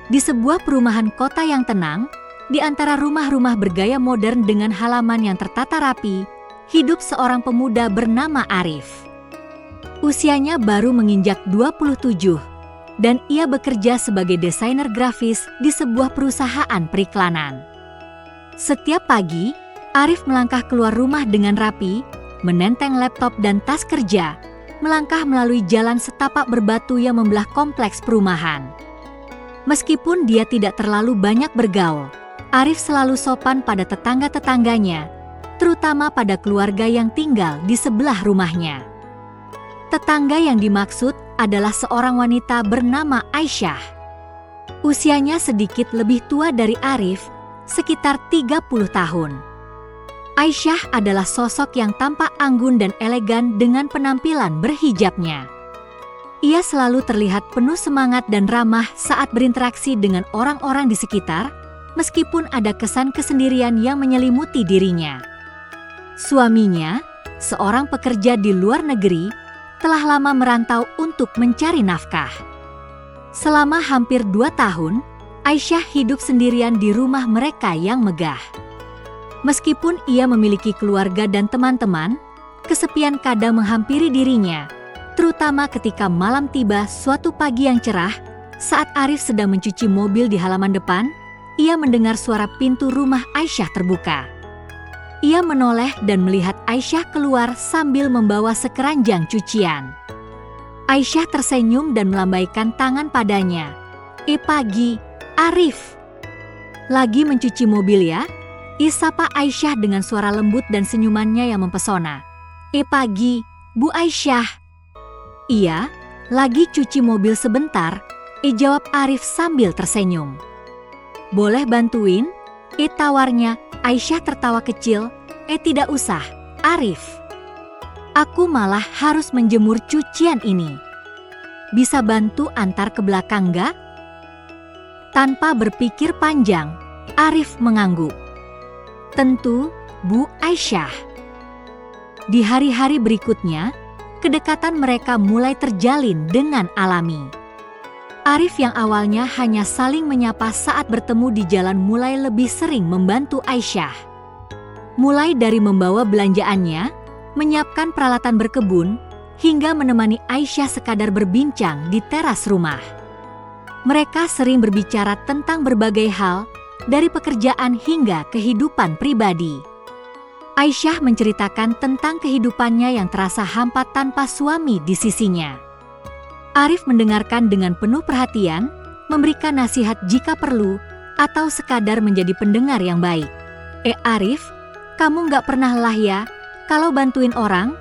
Di sebuah perumahan kota yang tenang, di antara rumah-rumah bergaya modern dengan halaman yang tertata rapi, hidup seorang pemuda bernama Arif. Usianya baru menginjak 27, dan ia bekerja sebagai desainer grafis di sebuah perusahaan periklanan. Setiap pagi, Arif melangkah keluar rumah dengan rapi, menenteng laptop dan tas kerja, melangkah melalui jalan setapak berbatu yang membelah kompleks perumahan. Meskipun dia tidak terlalu banyak bergaul, Arif selalu sopan pada tetangga-tetangganya, terutama pada keluarga yang tinggal di sebelah rumahnya. Tetangga yang dimaksud adalah seorang wanita bernama Aisyah. Usianya sedikit lebih tua dari Arif, sekitar 30 tahun. Aisyah adalah sosok yang tampak anggun dan elegan dengan penampilan berhijabnya. Ia selalu terlihat penuh semangat dan ramah saat berinteraksi dengan orang-orang di sekitar, meskipun ada kesan kesendirian yang menyelimuti dirinya. Suaminya, seorang pekerja di luar negeri, telah lama merantau untuk mencari nafkah. Selama hampir 2 tahun, Aisyah hidup sendirian di rumah mereka yang megah. Meskipun ia memiliki keluarga dan teman-teman, kesepian kadang menghampiri dirinya, terutama ketika malam tiba suatu pagi yang cerah, saat Arif sedang mencuci mobil di halaman depan, ia mendengar suara pintu rumah Aisyah terbuka. Ia menoleh dan melihat Aisyah keluar sambil membawa sekeranjang cucian. Aisyah tersenyum dan melambaikan tangan padanya. Pagi, Arif." "Lagi mencuci mobil ya?" Isapa Aisyah dengan suara lembut dan senyumannya yang mempesona. Pagi, Bu Aisyah." "Iya, lagi cuci mobil sebentar," jawab Arif sambil tersenyum. "Boleh bantuin?" tawarnya. Aisyah tertawa kecil. Tidak usah, Arif. Aku malah harus menjemur cucian ini. Bisa bantu antar ke belakang nggak?" Tanpa berpikir panjang, Arif mengangguk. "Tentu, Bu Aisyah." Di hari-hari berikutnya, kedekatan mereka mulai terjalin dengan alami. Arif yang awalnya hanya saling menyapa saat bertemu di jalan mulai lebih sering membantu Aisyah. Mulai dari membawa belanjaannya, menyiapkan peralatan berkebun, hingga menemani Aisyah sekadar berbincang di teras rumah. Mereka sering berbicara tentang berbagai hal, dari pekerjaan hingga kehidupan pribadi. Aisyah menceritakan tentang kehidupannya yang terasa hampa tanpa suami di sisinya. Arif mendengarkan dengan penuh perhatian, memberikan nasihat jika perlu, atau sekadar menjadi pendengar yang baik. Arif, kamu nggak pernah lelah ya kalau bantuin orang?"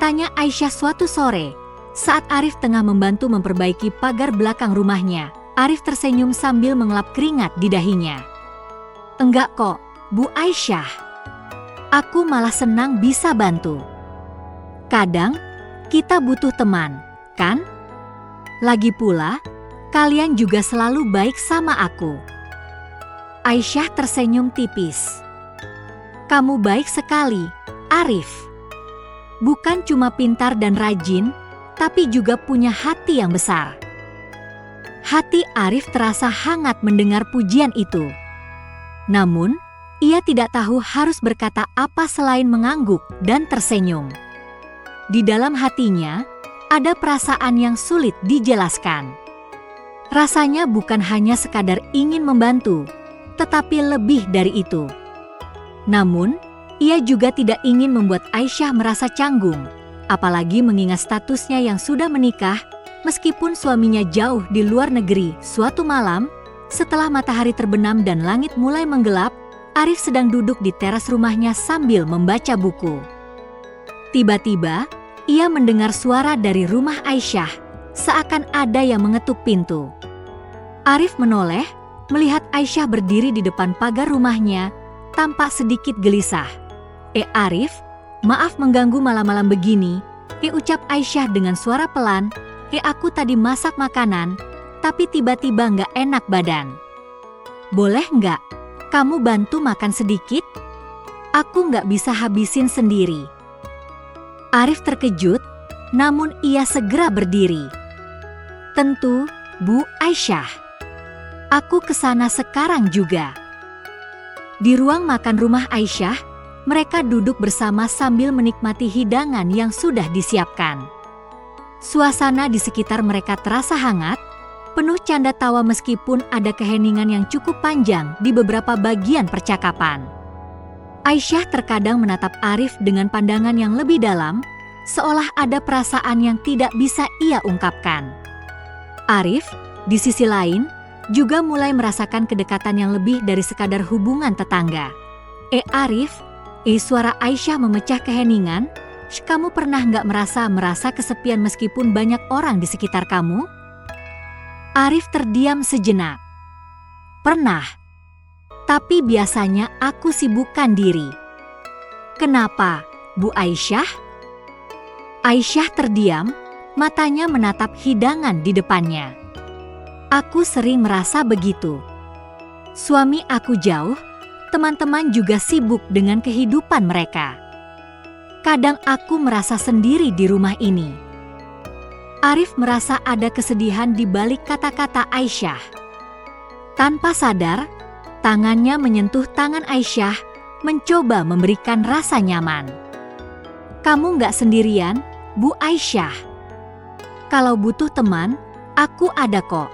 tanya Aisyah suatu sore, saat Arif tengah membantu memperbaiki pagar belakang rumahnya. Arif tersenyum sambil mengelap keringat di dahinya. "Enggak kok, Bu Aisyah. Aku malah senang bisa bantu. Kadang, kita butuh teman, kan? Lagi pula, kalian juga selalu baik sama aku." Aisyah tersenyum tipis. "Kamu baik sekali, Arif. Bukan cuma pintar dan rajin, tapi juga punya hati yang besar." Hati Arif terasa hangat mendengar pujian itu. Namun, ia tidak tahu harus berkata apa selain mengangguk dan tersenyum. Di dalam hatinya, ada perasaan yang sulit dijelaskan. Rasanya bukan hanya sekadar ingin membantu, tetapi lebih dari itu. Namun, ia juga tidak ingin membuat Aisyah merasa canggung, apalagi mengingat statusnya yang sudah menikah, meskipun suaminya jauh di luar negeri. Suatu malam, setelah matahari terbenam dan langit mulai menggelap, Arif sedang duduk di teras rumahnya sambil membaca buku. Tiba-tiba, ia mendengar suara dari rumah Aisyah, seakan ada yang mengetuk pintu. Arif menoleh, melihat Aisyah berdiri di depan pagar rumahnya, tampak sedikit gelisah. Arif, maaf mengganggu malam-malam begini, ucap Aisyah dengan suara pelan. Aku tadi masak makanan, tapi tiba-tiba nggak enak badan. Boleh nggak kamu bantu makan sedikit? Aku nggak bisa habisin sendiri. Arif terkejut, namun ia segera berdiri. Tentu, Bu Aisyah. Aku kesana sekarang juga." Di ruang makan rumah Aisyah, mereka duduk bersama sambil menikmati hidangan yang sudah disiapkan. Suasana di sekitar mereka terasa hangat, penuh canda tawa meskipun ada keheningan yang cukup panjang di beberapa bagian percakapan. Aisyah terkadang menatap Arif dengan pandangan yang lebih dalam, seolah ada perasaan yang tidak bisa ia ungkapkan. Arif, di sisi lain, juga mulai merasakan kedekatan yang lebih dari sekadar hubungan tetangga. Arif, suara Aisyah memecah keheningan. Kamu pernah nggak merasa kesepian meskipun banyak orang di sekitar kamu? Arif terdiam sejenak. Pernah. Tapi biasanya aku sibukkan diri. Kenapa, Bu Aisyah? Aisyah terdiam, matanya menatap hidangan di depannya. Aku sering merasa begitu. Suami aku jauh, teman-teman juga sibuk dengan kehidupan mereka. Kadang aku merasa sendiri di rumah ini. Arif merasa ada kesedihan di balik kata-kata Aisyah. Tanpa sadar, tangannya menyentuh tangan Aisyah, mencoba memberikan rasa nyaman. Kamu nggak sendirian, Bu Aisyah. Kalau butuh teman, aku ada kok.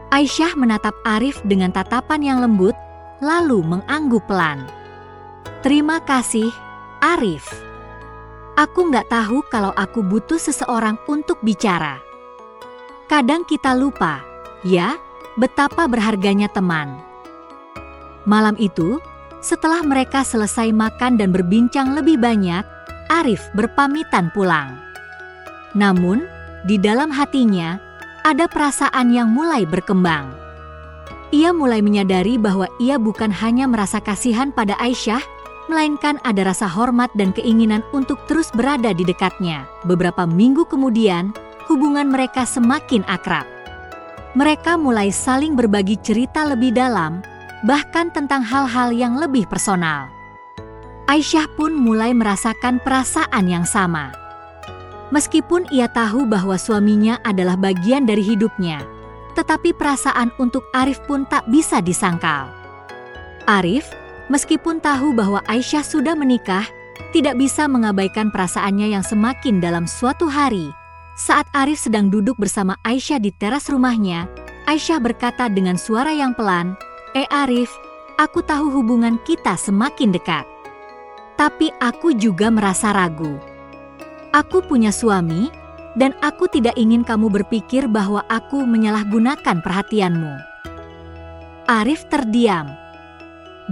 Aisyah menatap Arif dengan tatapan yang lembut, lalu mengangguk pelan. Terima kasih, Arif. Aku nggak tahu kalau aku butuh seseorang untuk bicara. Kadang kita lupa, ya, betapa berharganya teman. Malam itu, setelah mereka selesai makan dan berbincang lebih banyak, Arif berpamitan pulang. Namun, di dalam hatinya, ada perasaan yang mulai berkembang. Ia mulai menyadari bahwa ia bukan hanya merasa kasihan pada Aisyah, melainkan ada rasa hormat dan keinginan untuk terus berada di dekatnya. Beberapa minggu kemudian, hubungan mereka semakin akrab. Mereka mulai saling berbagi cerita lebih dalam, bahkan tentang hal-hal yang lebih personal. Aisyah pun mulai merasakan perasaan yang sama. Meskipun ia tahu bahwa suaminya adalah bagian dari hidupnya, tetapi perasaan untuk Arif pun tak bisa disangkal. Arif, meskipun tahu bahwa Aisyah sudah menikah, tidak bisa mengabaikan perasaannya yang semakin dalam. Suatu hari, saat Arif sedang duduk bersama Aisyah di teras rumahnya, Aisyah berkata dengan suara yang pelan, Arif, aku tahu hubungan kita semakin dekat. Tapi aku juga merasa ragu. Aku punya suami, dan aku tidak ingin kamu berpikir bahwa aku menyalahgunakan perhatianmu. Arif terdiam.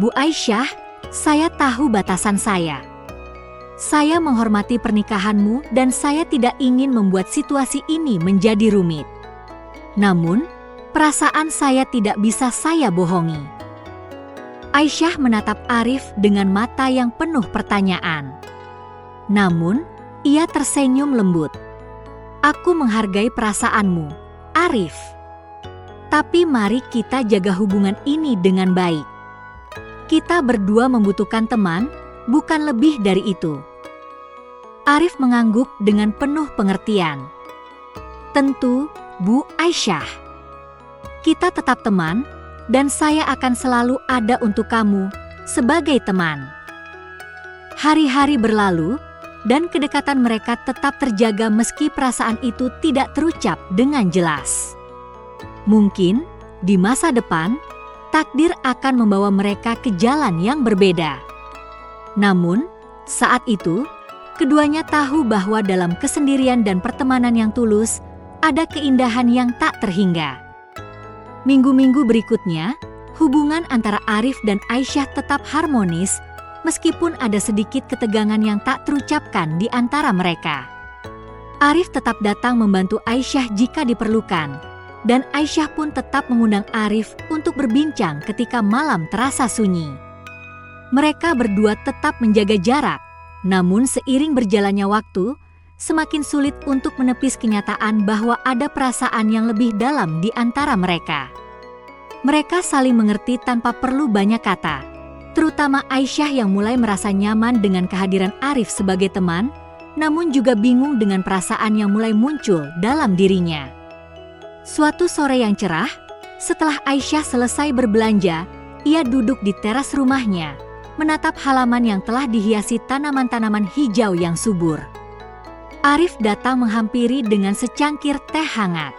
Bu Aisyah, saya tahu batasan saya. Saya menghormati pernikahanmu dan saya tidak ingin membuat situasi ini menjadi rumit. Namun, perasaan saya tidak bisa saya bohongi. Aisyah menatap Arif dengan mata yang penuh pertanyaan. Namun, ia tersenyum lembut. Aku menghargai perasaanmu, Arif. Tapi mari kita jaga hubungan ini dengan baik. Kita berdua membutuhkan teman, bukan lebih dari itu. Arif mengangguk dengan penuh pengertian. Tentu, Bu Aisyah. Kita tetap teman, dan saya akan selalu ada untuk kamu sebagai teman. Hari-hari berlalu, dan kedekatan mereka tetap terjaga meski perasaan itu tidak terucap dengan jelas. Mungkin, di masa depan, takdir akan membawa mereka ke jalan yang berbeda. Namun, saat itu, keduanya tahu bahwa dalam kesendirian dan pertemanan yang tulus, ada keindahan yang tak terhingga. Minggu-minggu berikutnya, hubungan antara Arif dan Aisyah tetap harmonis, meskipun ada sedikit ketegangan yang tak terucapkan di antara mereka. Arif tetap datang membantu Aisyah jika diperlukan, dan Aisyah pun tetap mengundang Arif untuk berbincang ketika malam terasa sunyi. Mereka berdua tetap menjaga jarak, namun seiring berjalannya waktu, semakin sulit untuk menepis kenyataan bahwa ada perasaan yang lebih dalam di antara mereka. Mereka saling mengerti tanpa perlu banyak kata, terutama Aisyah yang mulai merasa nyaman dengan kehadiran Arif sebagai teman, namun juga bingung dengan perasaan yang mulai muncul dalam dirinya. Suatu sore yang cerah, Setelah Aisyah selesai berbelanja, ia duduk di teras rumahnya, menatap halaman yang telah dihiasi tanaman-tanaman hijau yang subur. Arif datang menghampiri dengan secangkir teh hangat.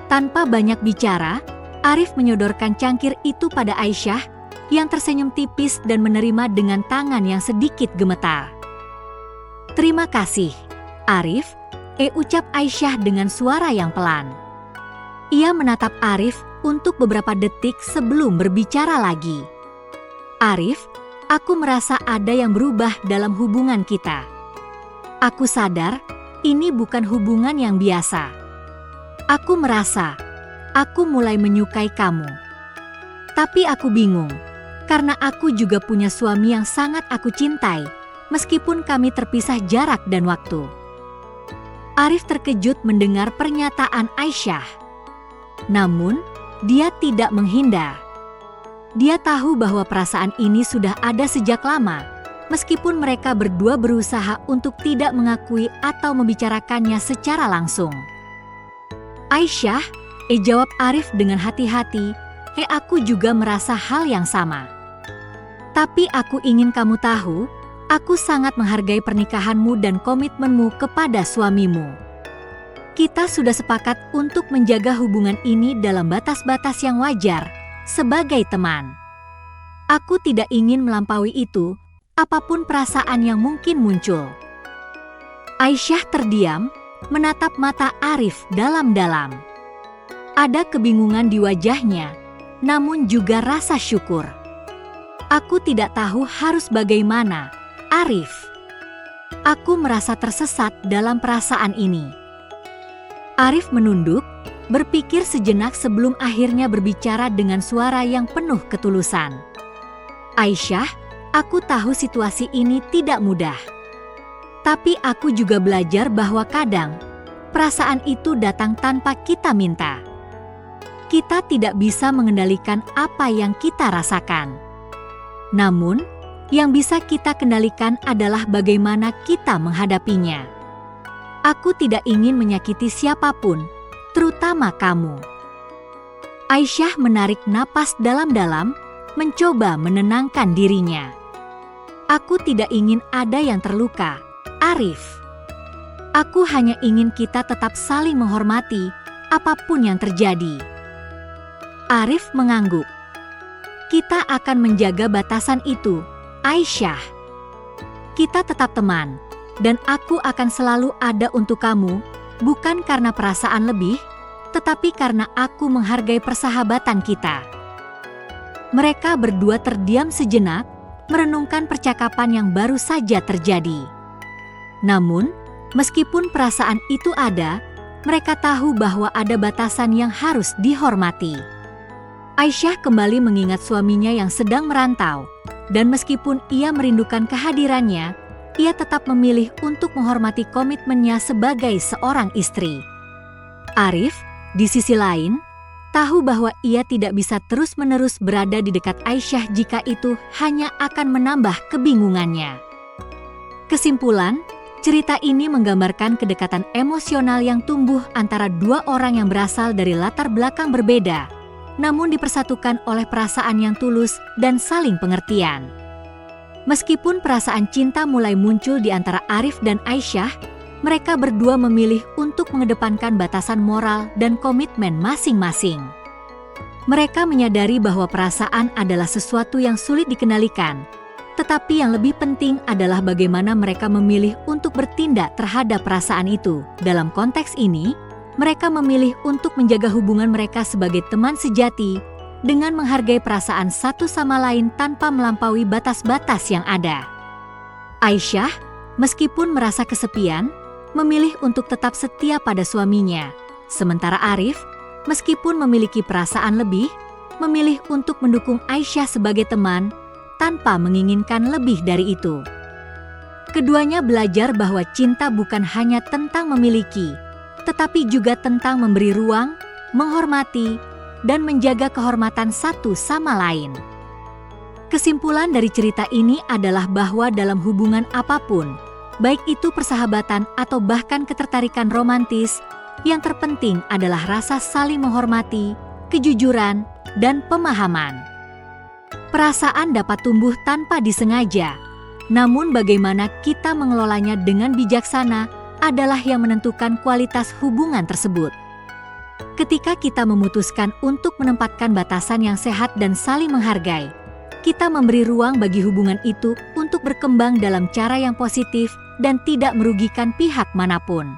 Tanpa banyak bicara, Arif menyodorkan cangkir itu pada Aisyah yang tersenyum tipis dan menerima dengan tangan yang sedikit gemetar. "Terima kasih, Arif," ucap Aisyah dengan suara yang pelan. Ia menatap Arif untuk beberapa detik sebelum berbicara lagi. "Arif, aku merasa ada yang berubah dalam hubungan kita. Aku sadar ini bukan hubungan yang biasa. Aku merasa aku mulai menyukai kamu. Tapi aku bingung, karena aku juga punya suami yang sangat aku cintai, meskipun kami terpisah jarak dan waktu." Arif terkejut mendengar pernyataan Aisyah. Namun, dia tidak menghindar. Dia tahu bahwa perasaan ini sudah ada sejak lama, meskipun mereka berdua berusaha untuk tidak mengakui atau membicarakannya secara langsung. "Aisyah," jawab Arif dengan hati-hati, "aku juga merasa hal yang sama. Tapi aku ingin kamu tahu, aku sangat menghargai pernikahanmu dan komitmenmu kepada suamimu. Kita sudah sepakat untuk menjaga hubungan ini dalam batas-batas yang wajar, sebagai teman. Aku tidak ingin melampaui itu, apapun perasaan yang mungkin muncul." Aisyah terdiam, menatap mata Arif dalam-dalam. Ada kebingungan di wajahnya, namun juga rasa syukur. "Aku tidak tahu harus bagaimana, Arif. Aku merasa tersesat dalam perasaan ini." Arif menunduk, berpikir sejenak sebelum akhirnya berbicara dengan suara yang penuh ketulusan. "Aisyah, aku tahu situasi ini tidak mudah. Tapi aku juga belajar bahwa kadang perasaan itu datang tanpa kita minta. Kita tidak bisa mengendalikan apa yang kita rasakan. Namun, yang bisa kita kendalikan adalah bagaimana kita menghadapinya. Aku tidak ingin menyakiti siapapun, terutama kamu." Aisyah menarik napas dalam-dalam, mencoba menenangkan dirinya. "Aku tidak ingin ada yang terluka, Arif. Aku hanya ingin kita tetap saling menghormati, apapun yang terjadi." Arif mengangguk. "Kita akan menjaga batasan itu, Aisyah. Kita tetap teman. Dan aku akan selalu ada untuk kamu, bukan karena perasaan lebih, tetapi karena aku menghargai persahabatan kita." Mereka berdua terdiam sejenak, merenungkan percakapan yang baru saja terjadi. Namun, meskipun perasaan itu ada, mereka tahu bahwa ada batasan yang harus dihormati. Aisyah kembali mengingat suaminya yang sedang merantau, dan meskipun ia merindukan kehadirannya, ia tetap memilih untuk menghormati komitmennya sebagai seorang istri. Arif, di sisi lain, tahu bahwa ia tidak bisa terus-menerus berada di dekat Aisyah jika itu hanya akan menambah kebingungannya. Kesimpulan, cerita ini menggambarkan kedekatan emosional yang tumbuh antara dua orang yang berasal dari latar belakang berbeda, namun dipersatukan oleh perasaan yang tulus dan saling pengertian. Meskipun perasaan cinta mulai muncul di antara Arif dan Aisyah, mereka berdua memilih untuk mengedepankan batasan moral dan komitmen masing-masing. Mereka menyadari bahwa perasaan adalah sesuatu yang sulit dikendalikan, tetapi yang lebih penting adalah bagaimana mereka memilih untuk bertindak terhadap perasaan itu. Dalam konteks ini, mereka memilih untuk menjaga hubungan mereka sebagai teman sejati, dengan menghargai perasaan satu sama lain tanpa melampaui batas-batas yang ada. Aisyah, meskipun merasa kesepian, memilih untuk tetap setia pada suaminya. Sementara Arif, meskipun memiliki perasaan lebih, memilih untuk mendukung Aisyah sebagai teman, tanpa menginginkan lebih dari itu. Keduanya belajar bahwa cinta bukan hanya tentang memiliki, tetapi juga tentang memberi ruang, menghormati, dan menjaga kehormatan satu sama lain. Kesimpulan dari cerita ini adalah bahwa dalam hubungan apapun, baik itu persahabatan atau bahkan ketertarikan romantis, yang terpenting adalah rasa saling menghormati, kejujuran, dan pemahaman. Perasaan dapat tumbuh tanpa disengaja, namun bagaimana kita mengelolanya dengan bijaksana adalah yang menentukan kualitas hubungan tersebut. Ketika kita memutuskan untuk menempatkan batasan yang sehat dan saling menghargai, kita memberi ruang bagi hubungan itu untuk berkembang dalam cara yang positif dan tidak merugikan pihak manapun.